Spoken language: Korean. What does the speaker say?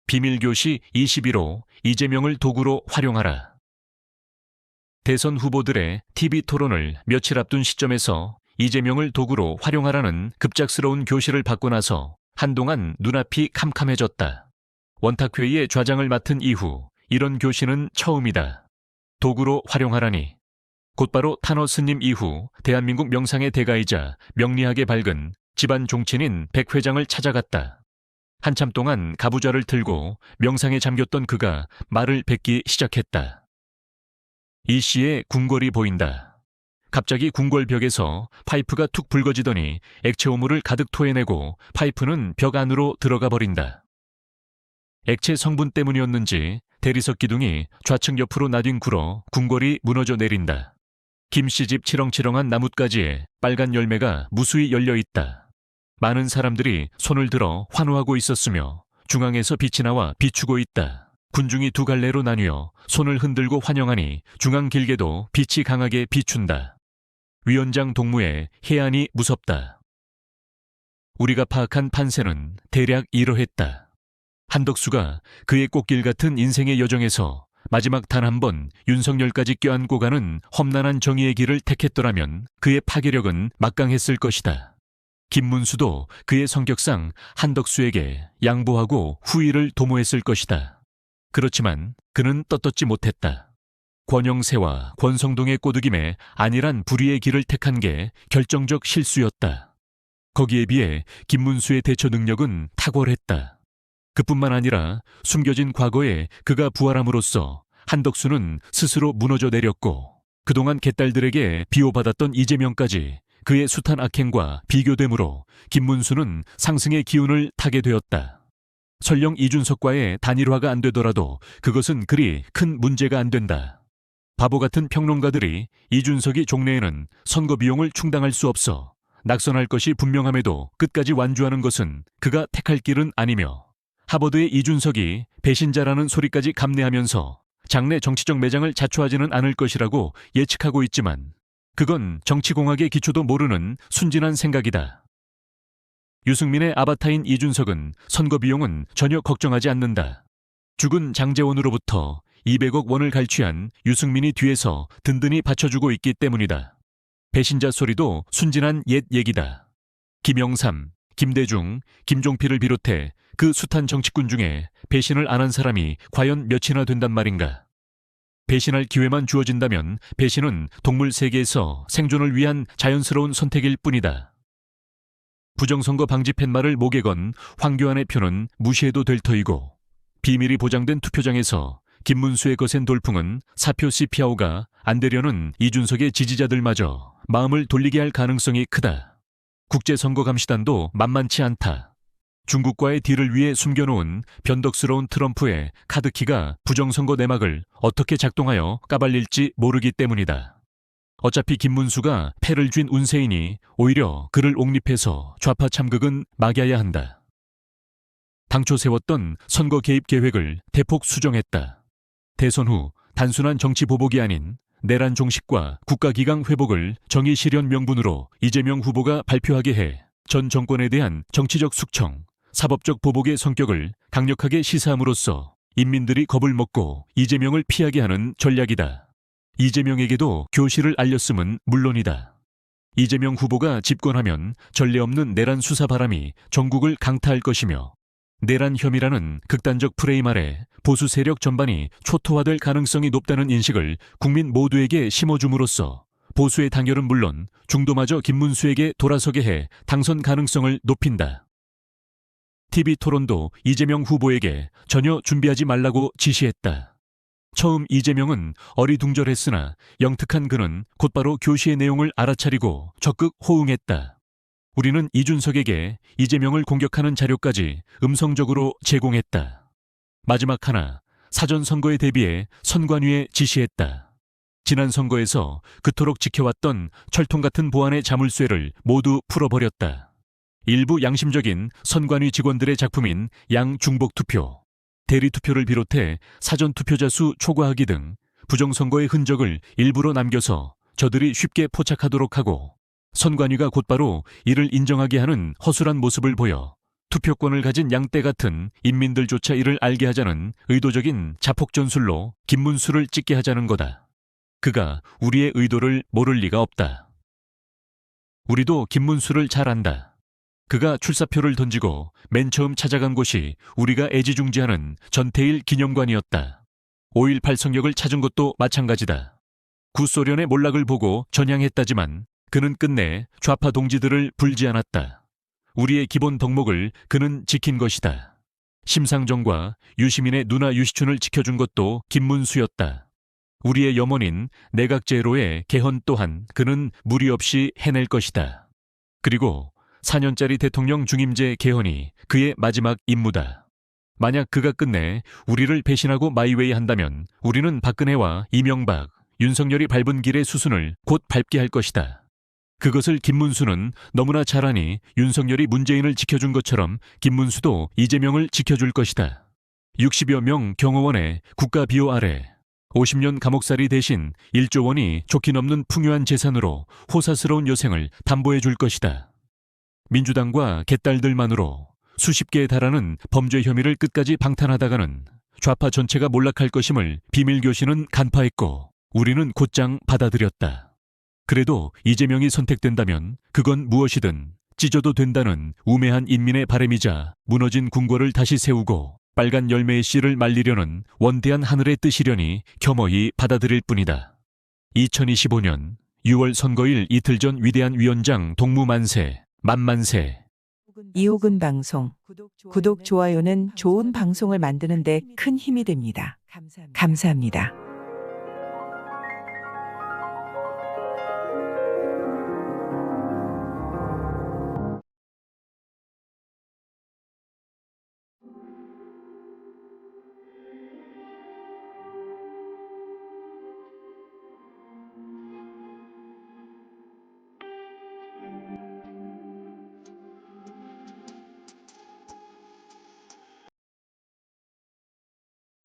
비밀교시 21호 이재명을 도구로 활용하라. 대선 후보들의 TV 토론을 며칠 앞둔 시점에서 이재명을 도구로 활용하라는 급작스러운 교시를 받고 나서 한동안 눈앞이 캄캄해졌다. 원탁회의의 좌장을 맡은 이후 이런 교시는 처음이다. 도구로 활용하라니. 곧바로 탄허 스님 이후 대한민국 명상의 대가이자 명리학의 밝은 집안 종친인 백 회장을 찾아갔다. 한참 동안 가부좌를 틀고 명상에 잠겼던 그가 말을 뱉기 시작했다. 이 씨의 궁궐이 보인다. 갑자기 궁궐벽에서 파이프가 툭 붉어지더니 액체 오물을 가득 토해내고 파이프는 벽 안으로 들어가 버린다. 액체 성분 때문이었는지 대리석 기둥이 좌측 옆으로 나뒹굴어 궁궐이 무너져 내린다. 김씨 집 치렁치렁한 나뭇가지에 빨간 열매가 무수히 열려 있다. 많은 사람들이 손을 들어 환호하고 있었으며 중앙에서 빛이 나와 비추고 있다. 군중이 두 갈래로 나뉘어 손을 흔들고 환영하니 중앙 길게도 빛이 강하게 비춘다. 위원장 동무의 해안이 무섭다. 우리가 파악한 판세는 대략 이러했다. 한덕수가 그의 꽃길 같은 인생의 여정에서 마지막 단 한 번 윤석열까지 껴안고 가는 험난한 정의의 길을 택했더라면 그의 파괴력은 막강했을 것이다. 김문수도 그의 성격상 한덕수에게 양보하고 후위를 도모했을 것이다. 그렇지만 그는 떳떳지 못했다. 권영세와 권성동의 꼬드김에 안일한 불의의 길을 택한 게 결정적 실수였다. 거기에 비해 김문수의 대처 능력은 탁월했다. 그뿐만 아니라 숨겨진 과거에 그가 부활함으로써 한덕수는 스스로 무너져 내렸고 그동안 개딸들에게 비호받았던 이재명까지 그의 숱한 악행과 비교되므로 김문수는 상승의 기운을 타게 되었다. 설령 이준석과의 단일화가 안 되더라도 그것은 그리 큰 문제가 안 된다. 바보 같은 평론가들이 이준석이 종래에는 선거 비용을 충당할 수 없어 낙선할 것이 분명함에도 끝까지 완주하는 것은 그가 택할 길은 아니며 하버드의 이준석이 배신자라는 소리까지 감내하면서 장래 정치적 매장을 자초하지는 않을 것이라고 예측하고 있지만 그건 정치공학의 기초도 모르는 순진한 생각이다. 유승민의 아바타인 이준석은 선거 비용은 전혀 걱정하지 않는다. 죽은 장제원으로부터 200억 원을 갈취한 유승민이 뒤에서 든든히 받쳐주고 있기 때문이다. 배신자 소리도 순진한 옛 얘기다. 김영삼, 김대중, 김종필을 비롯해 그 숱한 정치꾼 중에 배신을 안 한 사람이 과연 몇이나 된단 말인가. 배신할 기회만 주어진다면 배신은 동물 세계에서 생존을 위한 자연스러운 선택일 뿐이다. 부정선거 방지 팻말을 목에 건 황교안의 표는 무시해도 될 터이고 비밀이 보장된 투표장에서 김문수의 거센 돌풍은 사표 시피아오가 안 되려는 이준석의 지지자들마저 마음을 돌리게 할 가능성이 크다. 국제선거감시단도 만만치 않다. 중국과의 딜을 위해 숨겨놓은 변덕스러운 트럼프의 카드키가 부정선거 내막을 어떻게 작동하여 까발릴지 모르기 때문이다. 어차피 김문수가 패를 쥔 운세인이 오히려 그를 옹립해서 좌파 참극은 막아야 한다. 당초 세웠던 선거 개입 계획을 대폭 수정했다. 대선 후 단순한 정치 보복이 아닌 내란 종식과 국가기강 회복을 정의 실현 명분으로 이재명 후보가 발표하게 해 전 정권에 대한 정치적 숙청, 사법적 보복의 성격을 강력하게 시사함으로써 인민들이 겁을 먹고 이재명을 피하게 하는 전략이다. 이재명에게도 교시를 알렸음은 물론이다. 이재명 후보가 집권하면 전례 없는 내란 수사 바람이 전국을 강타할 것이며 내란 혐의라는 극단적 프레임 아래 보수 세력 전반이 초토화될 가능성이 높다는 인식을 국민 모두에게 심어줌으로써 보수의 당열은 물론 중도마저 김문수에게 돌아서게 해 당선 가능성을 높인다. TV 토론도 이재명 후보에게 전혀 준비하지 말라고 지시했다. 처음 이재명은 어리둥절했으나 영특한 그는 곧바로 교시의 내용을 알아차리고 적극 호응했다. 우리는 이준석에게 이재명을 공격하는 자료까지 음성적으로 제공했다. 마지막 하나, 사전 선거에 대비해 선관위에 지시했다. 지난 선거에서 그토록 지켜왔던 철통 같은 보안의 자물쇠를 모두 풀어버렸다. 일부 양심적인 선관위 직원들의 작품인 양중복투표, 대리투표를 비롯해 사전투표자 수 초과하기 등 부정선거의 흔적을 일부러 남겨서 저들이 쉽게 포착하도록 하고 선관위가 곧바로 이를 인정하게 하는 허술한 모습을 보여 투표권을 가진 양떼 같은 인민들조차 이를 알게 하자는 의도적인 자폭 전술로 김문수를 찍게 하자는 거다. 그가 우리의 의도를 모를 리가 없다. 우리도 김문수를 잘 안다. 그가 출사표를 던지고 맨 처음 찾아간 곳이 우리가 애지중지하는 전태일 기념관이었다. 5.18 성역을 찾은 것도 마찬가지다. 구소련의 몰락을 보고 전향했다지만 그는 끝내 좌파 동지들을 불지 않았다. 우리의 기본 덕목을 그는 지킨 것이다. 심상정과 유시민의 누나 유시춘을 지켜준 것도 김문수였다. 우리의 염원인 내각제로의 개헌 또한 그는 무리 없이 해낼 것이다. 그리고 4년짜리 대통령 중임제 개헌이 그의 마지막 임무다. 만약 그가 끝내 우리를 배신하고 마이웨이 한다면 우리는 박근혜와 이명박, 윤석열이 밟은 길의 수순을 곧 밟게 할 것이다. 그것을 김문수는 너무나 잘하니 윤석열이 문재인을 지켜준 것처럼 김문수도 이재명을 지켜줄 것이다. 60여 명 경호원의 국가 비호 아래 50년 감옥살이 대신 1조 원이 좋게 넘는 풍요한 재산으로 호사스러운 여생을 담보해 줄 것이다. 민주당과 개딸들만으로 수십 개에 달하는 범죄 혐의를 끝까지 방탄하다가는 좌파 전체가 몰락할 것임을 비밀교시는 간파했고 우리는 곧장 받아들였다. 그래도 이재명이 선택된다면 그건 무엇이든 찢어도 된다는 우매한 인민의 바람이자 무너진 궁궐을 다시 세우고 빨간 열매의 씨를 말리려는 원대한 하늘의 뜻이려니 겸허히 받아들일 뿐이다. 2025년 6월 선거일 이틀 전 위대한 위원장 동무만세, 만만세. 이호근 방송. 구독, 좋아요는 좋은 방송을 만드는 데 큰 힘이 됩니다. 감사합니다.